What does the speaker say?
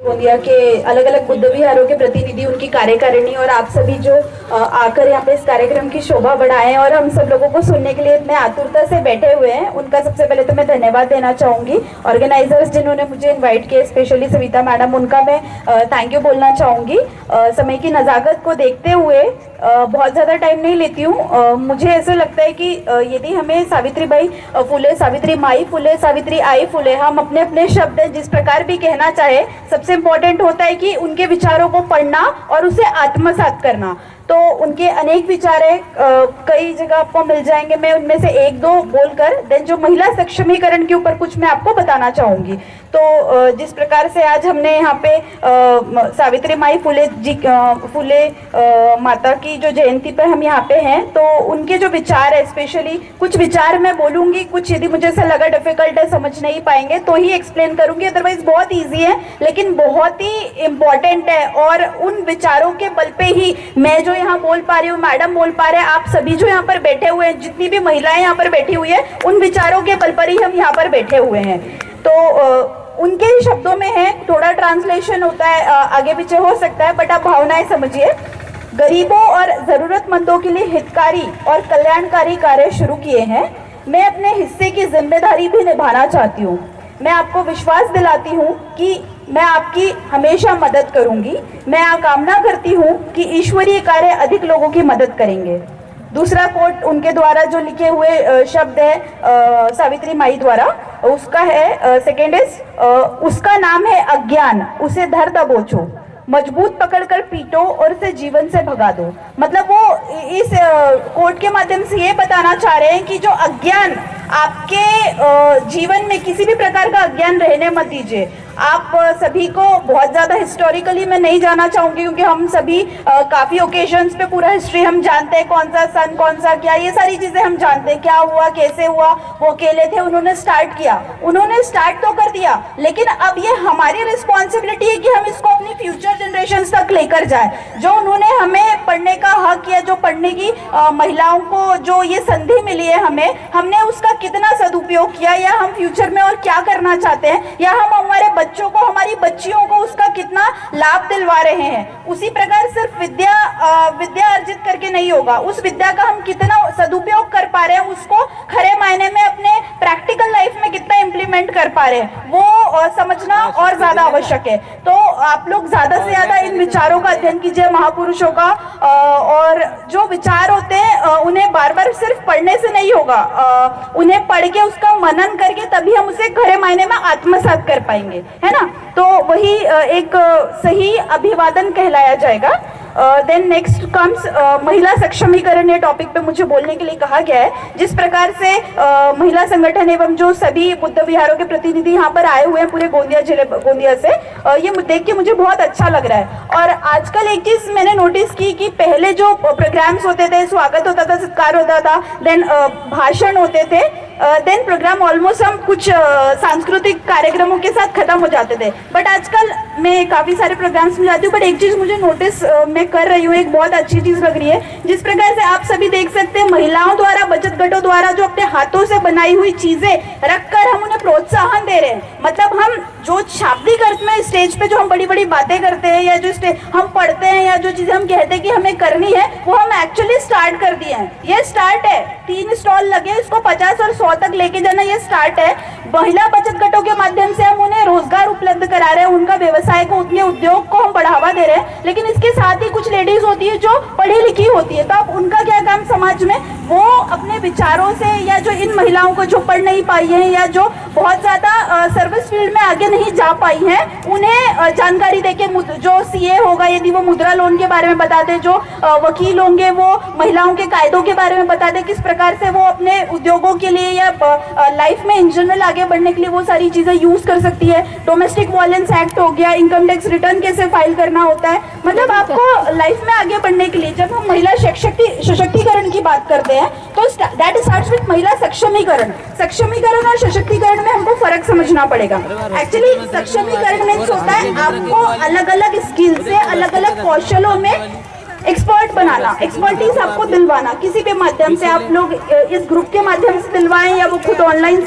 गोंदिया के अलग अलग बुद्ध विहारों के प्रतिनिधि, उनकी कार्यकारिणी और आप सभी जो आकर यहाँ पे इस कार्यक्रम की शोभा बढ़ाएं और हम सब लोगों को सुनने के लिए इतने आतुरता से बैठे हुए हैं, उनका सबसे पहले तो मैं धन्यवाद देना चाहूँगी। ऑर्गेनाइजर्स जिन्होंने मुझे इनवाइट किया, स्पेशली सविता मैडम, उनका मैं थैंक यू बोलना चाहूँगी। समय की नज़ाकत को देखते हुए बहुत ज़्यादा टाइम नहीं लेती हूँ। मुझे ऐसा लगता है कि यदि हमें सावित्रीबाई फुले, सावित्री माई फुले, सावित्री आई फुले, हम अपने अपने शब्द जिस प्रकार भी कहना चाहे, सबसे इम्पोर्टेंट होता है कि उनके विचारों को पढ़ना और उसे आत्मसात करना। तो उनके अनेक विचार है, कई जगह आपको मिल जाएंगे, मैं उनमें से एक दो बोलकर देन जो महिला सक्षमीकरण के ऊपर कुछ मैं आपको बताना चाहूँगी। तो जिस प्रकार से आज हमने यहाँ पे सावित्री माई फुले जी फुले माता की जो जयंती पर हम यहाँ पे हैं, तो उनके जो विचार है, स्पेशली कुछ विचार मैं बोलूँगी, कुछ यदि मुझे ऐसा लगा डिफिकल्ट है, समझ नहीं पाएंगे तो ही एक्सप्लेन करूँगी, अदरवाइज बहुत ईजी है लेकिन बहुत ही इम्पॉर्टेंट है। और उन विचारों के बल पे ही मैं जो यहाँ बोल पा रही हूँ, मैडम बोल पा रहे हैं, आप सभी जो यहाँ पर बैठे हुए हैं, जितनी भी महिलाएं यहाँ पर बैठी हुई है, उन विचारों के बल पर ही हम यहाँ पर बैठे हुए हैं। तो उनके ही शब्दों में है, थोड़ा ट्रांसलेशन होता है, आगे पीछे हो सकता है, बट आप भावनाएं समझिए। गरीबों और जरूरतमंदों के लिए हितकारी और कल्याणकारी कार्य शुरू किए हैं। मैं अपने हिस्से की जिम्मेदारी भी निभाना चाहती हूँ। मैं आपको विश्वास दिलाती हूँ कि मैं आपकी हमेशा मदद करूंगी। मैं आकामना करती हूँ कि ईश्वरीय कार्य अधिक लोगों की मदद करेंगे। दूसरा कोट उनके द्वारा जो लिखे हुए शब्द है सावित्री माई द्वारा, उसका है सेकेंड इज, उसका नाम है अज्ञान, उसे धर दबोचो, मजबूत पकड़कर पीटो और इसे जीवन से भगा दो। मतलब वो इस कोट के माध्यम से ये बताना चाह रहे हैं कि जो अज्ञान आपके जीवन में, किसी भी प्रकार का अज्ञान रहने मत दीजिए। आप सभी को बहुत ज़्यादा हिस्टोरिकली मैं नहीं जाना चाहूँगी, क्योंकि हम सभी काफ़ी ओकेजन्स पे पूरा हिस्ट्री हम जानते हैं, कौन सा सन, कौन सा क्या, ये सारी चीज़ें हम जानते हैं, क्या हुआ, कैसे हुआ। वो अकेले थे, उन्होंने स्टार्ट किया, उन्होंने स्टार्ट तो कर दिया, लेकिन अब ये हमारी रिस्पॉन्सिबिलिटी है कि हम इसको अपनी फ्यूचर जनरेशन तक लेकर जाए। जो उन्होंने हमें पढ़ने का हक किया, जो पढ़ने की महिलाओं को जो ये संधि मिली है हमें, हमने उसका कितना सदुपयोग किया, या हम फ्यूचर में और क्या करना चाहते हैं, या हम हमारे बच्चों को, हमारी बच्चियों को उसका कितना लाभ दिलवा रहे हैं। उसी प्रकार सिर्फ विद्या अर्जित करके नहीं होगा, उस विद्या का हम कितना सदुपयोग कर पा रहे हैं, उसको खरे मायने में अपने प्रैक्टिकल लाइफ में कितना इंप्लीमेंट कर पा रहे हैं, वो समझना और ज्यादा आवश्यक है। तो आप लोग ज्यादा से ज्यादा इन विचारों का अध्ययन कीजिए, महापुरुषों का, और जो विचार होते हैं उन्हें बार बार सिर्फ पढ़ने से नहीं होगा, उन्हें पढ़ के उसका मनन करके तभी हम उसे खरे मायने में आत्मसात कर पाएंगे, है ना। तो वही एक सही अभिवादन कहलाया जाएगा। देन नेक्स्ट कम्स महिला सक्षमीकरण। ये टॉपिक पे मुझे बोलने के लिए कहा गया है। जिस प्रकार से महिला संगठन एवं जो सभी बुद्ध विहारों के प्रतिनिधि यहाँ पर आए हुए हैं पूरे गोंदिया जिले, गोंदिया से, ये देख के मुझे बहुत अच्छा लग रहा है। और आजकल एक चीज मैंने नोटिस की कि पहले जो प्रोग्राम्स होते थे, स्वागत होता था, सत्कार होता था, देन भाषण होते थे, देन प्रोग्राम ऑलमोस्ट हम कुछ सांस्कृतिक कार्यक्रमों के साथ खत्म हो जाते थे। बट आजकल मैं काफी सारे प्रोग्राम्स में जाती हूँ, बट एक चीज मुझे नोटिस मैं कर रही हूँ, एक बहुत अच्छी चीज लग रही है। जिस प्रकार से आप सभी देख सकते हैं, महिलाओं द्वारा, बचत गठों द्वारा जो अपने हाथों से बनाई हुई चीजें रखकर हम उन्हें प्रोत्साहन दे रहे हैं। मतलब हम जो शाब्दिक अर्थ में स्टेज पे जो हम बड़ी बड़ी बातें करते हैं, या जो हम पढ़ते हैं, या जो चीजें हम कहते हैं कि हमें करनी है, वो हम एक्चुअली स्टार्ट कर दिए हैं। ये स्टार्ट है, 3 स्टॉल लगे, इसको 50 और 100 तक लेके जाना, ये स्टार्ट है। महिला बचत गठों के माध्यम से हम उन्हें रोजगार उपलब्ध करा रहे हैं, उनका व्यवसाय को, उनके उद्योग को हम बढ़ावा दे रहे हैं। लेकिन इसके साथ ही कुछ लेडीज होती है जो पढ़ी लिखी होती है, तो अब उनका क्या काम समाज में, वो अपने विचारों से, या जो इन महिलाओं को जो पढ़ नहीं पाई है, या जो बहुत ज्यादा सर्विस फील्ड में आगे नहीं जा पाई हैं, उन्हें जानकारी देके, जो सीए होगा यदि वो मुद्रा लोन के बारे में बता दे, जो वकील होंगे वो महिलाओं के कायदों के बारे में बता दे, किस प्रकार से वो अपने उद्योगों के लिए या लाइफ में इन जनरल आगे बढ़ने के लिए वो सारी चीजें यूज कर सकती है। डोमेस्टिक वायलेंस एक्ट हो गया, इनकम टैक्स रिटर्न कैसे फाइल करना होता है। मतलब आपको लाइफ में आगे बढ़ने के लिए जब हम महिला सशक्तिकरण की बात करते हैं, तो दैट स्टार्ट्स विद महिला सक्षमीकरण। सक्षमीकरण और सशक्तिकरण में हमको फर्क समझना पड़ेगा। एक्चुअली सक्षमीकरण मीन्स होता है आपको अलग अलग स्किल से, अलग अलग कौशलों में एक्सपर्ट बनाना, एक्सपर्टीज आपको दिलवाना, किसी भी माध्यम से। आप लोग इस ग्रुप के माध्यम से दिलवाएं, या वो खुद ऑनलाइन